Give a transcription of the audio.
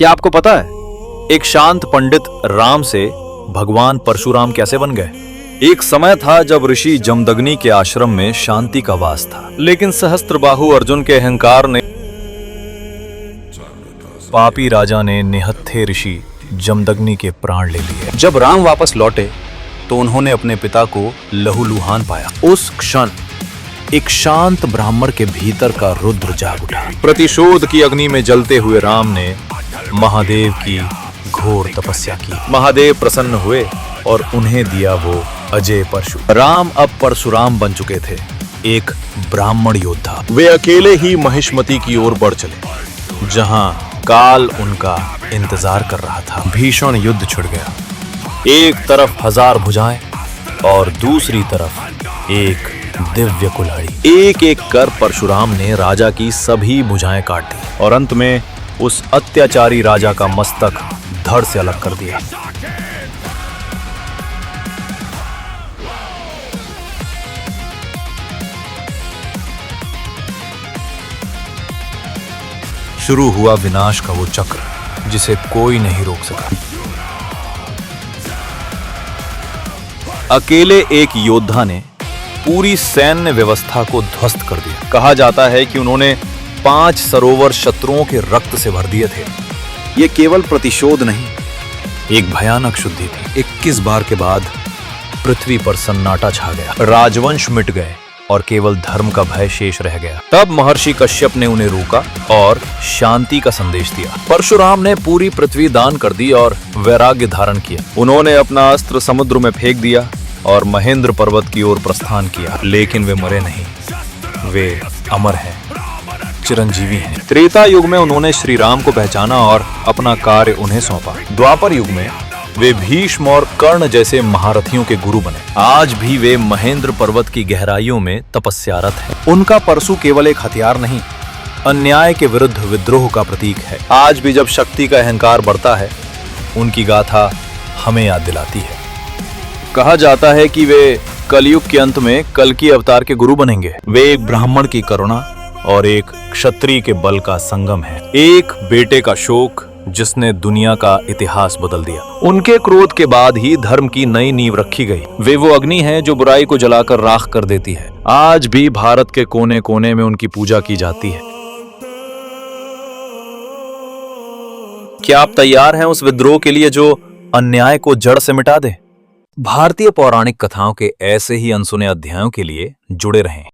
क्या आपको पता है एक शांत पंडित राम से भगवान परशुराम कैसे बन गए? एक समय था जब ऋषि जमदग्नि के आश्रम में शांति का वास था, लेकिन सहस्त्रबाहु अर्जुन के अहंकार ने पापी राजा ने निहत्थे ऋषि जमदग्नि के प्राण ले लिए। जब राम वापस लौटे तो उन्होंने अपने पिता को लहूलुहान पाया। उस क्षण एक शांत ब्राह्मण के भीतर का रुद्र जाग उठा। प्रतिशोध की अग्नि में जलते हुए राम ने महादेव की घोर तपस्या की। महादेव प्रसन्न हुए और उन्हें दिया वो अजय परशु। राम अब परशुराम बन चुके थे, एक ब्राह्मण योद्धा। वे अकेले ही महिष्मति की ओर बढ़ चले, जहां काल उनका इंतजार कर रहा था। भीषण युद्ध छिड़ गया। एक तरफ 1000 भुजाएं और दूसरी तरफ एक दिव्य कुल्हाड़ी। एक एक कर परशुराम ने राजा की सभी भुजाएं काट दी और अंत में उस अत्याचारी राजा का मस्तक धड़ से अलग कर दिया। शुरू हुआ विनाश का वो चक्र जिसे कोई नहीं रोक सका। अकेले एक योद्धा ने पूरी सैन्य व्यवस्था को ध्वस्त कर दिया। कहा जाता है कि उन्होंने 5 सरोवर शत्रुओं के रक्त से भर दिए थे। ये केवल प्रतिशोध नहीं, एक भयानक शुद्धि थी। 21 बार के बाद पृथ्वी पर सन्नाटा छा गया। राजवंश मिट गए और केवल धर्म का भय शेष रह गया। तब महर्षि कश्यप ने उन्हें रोका और शांति का संदेश दिया। परशुराम ने पूरी पृथ्वी दान कर दी और वैराग्य धारण किया। उन्होंने अपना अस्त्र समुद्र में फेंक दिया और महेंद्र पर्वत की ओर प्रस्थान किया। लेकिन वे मरे नहीं, वे अमर हैं, चिरंजीवी हैं। त्रेता युग में उन्होंने श्री राम को पहचाना और अपना कार्य उन्हें सौंपा। द्वापर युग में वे भीष्म और कर्ण जैसे महारथियों के गुरु बने। आज भी वे महेंद्र पर्वत की गहराइयों में तपस्यारत हैं। उनका परशु केवल एक हथियार नहीं, अन्याय के विरुद्ध विद्रोह का प्रतीक है। आज भी जब शक्ति का अहंकार बढ़ता है, उनकी गाथा हमें याद दिलाती है। कहा जाता है कि वे कलयुग के अंत में कल्कि अवतार के गुरु बनेंगे। वे एक ब्राह्मण की करुणा और एक क्षत्रिय के बल का संगम है। एक बेटे का शोक जिसने दुनिया का इतिहास बदल दिया। उनके क्रोध के बाद ही धर्म की नई नींव रखी गई। वे वो अग्नि है जो बुराई को जलाकर राख कर देती है। आज भी भारत के कोने कोने में उनकी पूजा की जाती है। क्या आप तैयार हैं उस विद्रोह के लिए जो अन्याय को जड़ से मिटा दे? भारतीय पौराणिक कथाओं के ऐसे ही अनसुने अध्यायों के लिए जुड़े रहें।